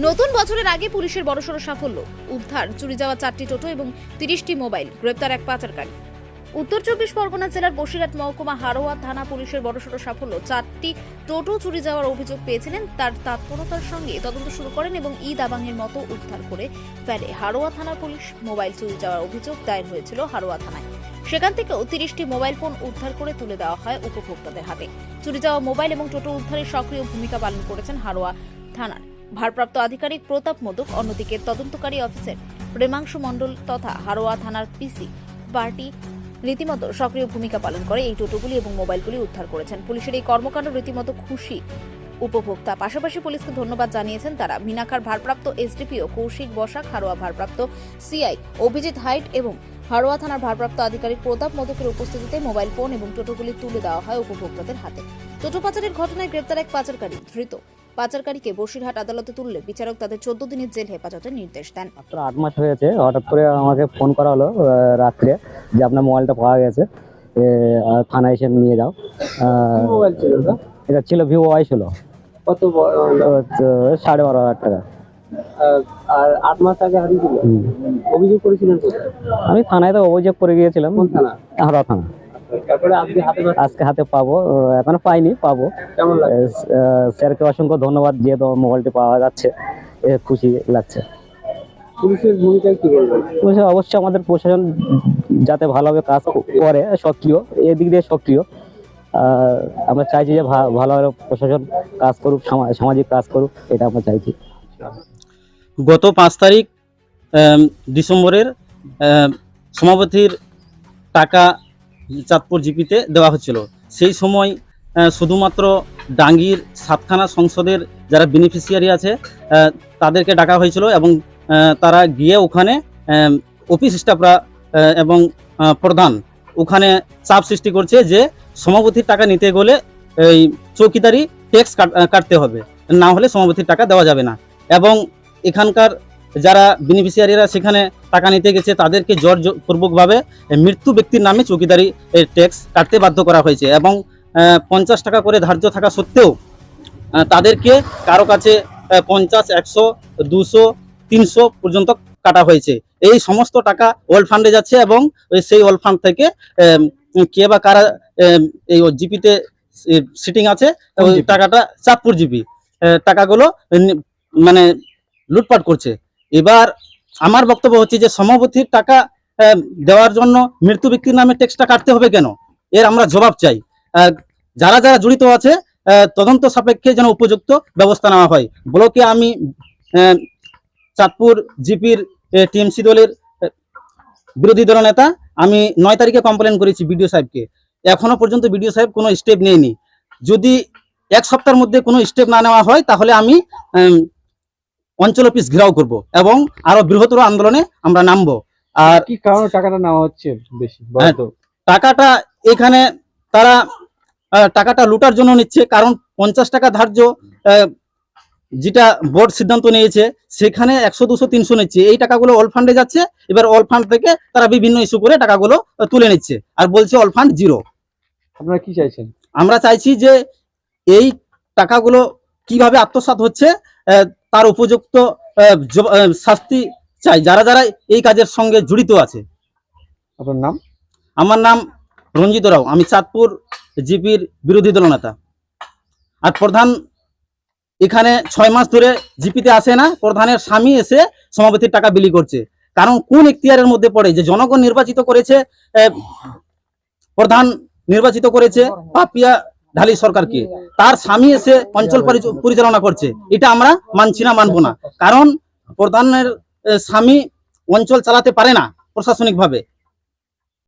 নতুন বছরের আগে পুলিশের বড়সড় সাফল্য, উদ্ধার চুরি যাওয়া 4টি টোটো এবং 30টি মোবাইল, গ্রেপ্তার এক পাচারকারী। উত্তর 24 পরগনা জেলার বসিরহাট মহকুমা হারোয়া থানা পুলিশের বড়সড় সাফল্য, 4টি টোটো চুরি যাওয়ার অভিযোগ পেয়েছিলেন, তার তৎপরতার সঙ্গে তদন্ত শুরু করেন এবং ঈদ আবাঙের মতো উদ্ধার করে ফেলে হারোয়া থানার পুলিশ। মোবাইল চুরি যাওয়ার অভিযোগ দায়ের হয়েছিল হারোয়া থানায়, সেখান থেকেও 30টি মোবাইল ফোন উদ্ধার করে তুলে দেওয়া হয় উপভোক্তাদের হাতে। চুরি যাওয়া মোবাইল এবং টোটো উদ্ধারে সক্রিয় ভূমিকা পালন করেছেন হারোয়া থানার ভারপ্রাপ্ত আধিকারিক প্রতাপ মোদক। অন্যদিকে তদন্তকারী অফিসার প্রেমাংশু মণ্ডল তথা হারোয়া থানার পিসি পার্টি রীতিমতো সক্রিয় ভূমিকা পালন করে এই টোটোগুলি এবং মোবাইলগুলি উদ্ধার করেছেন। পুলিশের এই কর্মকাণ্ড রীতিমতো খুশি উপভোক্তা। পাশাপাশি পুলিশকে ধন্যবাদ জানিয়েছেন তারা। মিনাখার ভারপ্রাপ্ত এসডিপিও কৌশিক বসাক, হারোয়া ভারপ্রাপ্ত সিআই অভিজিৎ হাইট এবং হারোয়া থানার ভারপ্রাপ্ত আধিকারিক প্রতাপ মোদকের উপস্থিতিতে মোবাইল ফোন এবং টোটোগুলি তুলে দেওয়া হয় উপভোক্তাদের হাতে। টোটো পাচারের ঘটনায় গ্রেপ্তার এক পাচারকারী ধৃত। পাচারকারীকে বসিরহাট আদালতে তুললে বিচারক তাদের 14 দিনের জেল হেফাজতের নির্দেশ দেন। মাত্র 8 মাস হয়েছে, হঠাৎ করে আমাকে ফোন করা হলো রাত্রে যে আপনার মোবাইলটা পাওয়া গেছে, থানায় এসে নিয়ে যাও। মোবাইল ছিল না? এটা ছিল ভিভো ওয়াই ছিল। কত 12,500 টাকা। আর 8 মাস আগে হারিয়েছিল। অভিযোগ করেছিলেন কোথায়? আমি থানায় তো অভিযোগ করে গিয়েছিলাম। কোন থানা? হারোয়া থানা। তারপরে আজকে হাতে পাবো, এখনো পাইনি, পাবো। কেমন লাগে? স্যারকে অসংখ্য ধন্যবাদ, যেহেতু মোবাইলটি পাওয়া যাচ্ছে, খুশি লাগছে। পুলিশের ভূমিকা কি বলবেন? পুলিশের অবশ্যই আমাদের প্রশাসন যাতে ভালোভাবে কাজ করে, সক্রিয়, এদিক দিয়ে সক্রিয়। আমরা চাইছি যে ভালোভাবে প্রশাসন কাজ করুক, সামাজিক কাজ করুক, এটা আমরা চাইছি। গত 5 তারিখ ডিসেম্বরের সমাপতির টাকা চাঁদপুর জিপিতে দেওয়া হচ্ছিল। সেই সময় শুধুমাত্র ডাঙ্গির 7খানা সংসদের যারা বেনিফিশিয়ারি আছে তাদেরকে ডাকা হয়েছিল এবং তারা গিয়ে ওখানে অফিস স্টাফরা এবং প্রধান ওখানে চাপ সৃষ্টি করছে যে সমাপতির টাকা নিতে গেলে এই চৌকিদারি ট্যাক্স কাটতে হবে, না হলে সমাপতির টাকা দেওয়া যাবে না। এবং এখানকার যারা বেনিফিশিয়ারিরা সেখানে টাকা নিতে গেছে তাদেরকে জোরপূর্বকভাবে মৃত্যু ব্যক্তির নামে চৌকিদারি ট্যাক্স কাটতে বাধ্য করা হয়েছে এবং 50 টাকা করে ধার্য থাকা সত্ত্বেও তাদেরকে কারো কাছে 50, 100, 200, 300 পর্যন্ত কাটা হয়েছে। এই সমস্ত টাকা ওয়ার্ল্ড ফান্ডে যাচ্ছে এবং সেই ওয়ার্ল্ড ফান্ড থেকে কে বা কারা এই জিপিতে সিটিং আছে, ওই টাকাটা চাঁদপুর জিপি টাকাগুলো মানে লুটপাট করছে। এবার আমার বক্তব্য হচ্ছে যে সমাপতির টাকা দেওয়ার জন্য মৃত্যু ব্যক্তির নামে ট্যাক্সটা কাটতে হবে কেন? এর আমরা জবাব চাই। যারা যারা জড়িত আছে তদন্ত সাপেক্ষে যেন উপযুক্ত ব্যবস্থা নেওয়া হয়। ব্লকে আমি চাঁদপুর জিপির টিএমসি দলের বিরোধী দল নেতা, আমি 9 তারিখে কমপ্লেন করেছি বিডিও সাহেবকে। এখনো পর্যন্ত বিডিও সাহেব কোনো স্টেপ নেয়নি। যদি 1 সপ্তাহের মধ্যে কোনো স্টেপ না নেওয়া হয় তাহলে আমি অঞ্চল অফিস ঘেরাও করব এবং আরো বৃহত্তর আন্দোলনে আমরা নামবো। আর কি কারণে টাকাটা নেওয়া হচ্ছে বেশি? টাকাটা এখানে তারা টাকাটা লুটার জন্য নিচ্ছে, কারণ 50 টাকা ধার্য যেটা বোর্ড সিদ্ধান্ত নিয়েছে সেখানে 100, 200, 300 নিচ্ছে। এই টাকাগুলো অল ফান্ডে যাচ্ছে। এবার অল ফান্ড থেকে তারা বিভিন্ন ইস্যু করে টাকাগুলো তুলে নিচ্ছে আর বলছে অল ফান্ড জিরো। আপনারা কি চাইছেন? আমরা চাইছি যে এই টাকাগুলো কিভাবে আত্মসাৎ হচ্ছে তার উপযুক্ত শাস্তি চাই যারা যারা এই কাজের সঙ্গে জড়িত আছে। আপনার নাম? আমার নাম রঞ্জিত রাও, আমি চাঁদপুর জিপির বিরোধী দল নেতা। আর প্রধান এখানে 6 মাস ধরে জিপিতে আসে না। প্রধানের স্বামী এসে সমাপতির টাকা বিলি করছে। কারণ কোন এখতিয়ারের মধ্যে পড়ে যে জনগণ নির্বাচিত করেছে, প্রধান নির্বাচিত করেছে পাপিয়া ঢালি সরকারকে, তার স্বামী এসে অঞ্চল পরিচালনা করছে। এটা আমরা মানছি না, মানবো না। কারণ প্রধানের স্বামী অঞ্চল চালাতে পারে না প্রশাসনিকভাবে,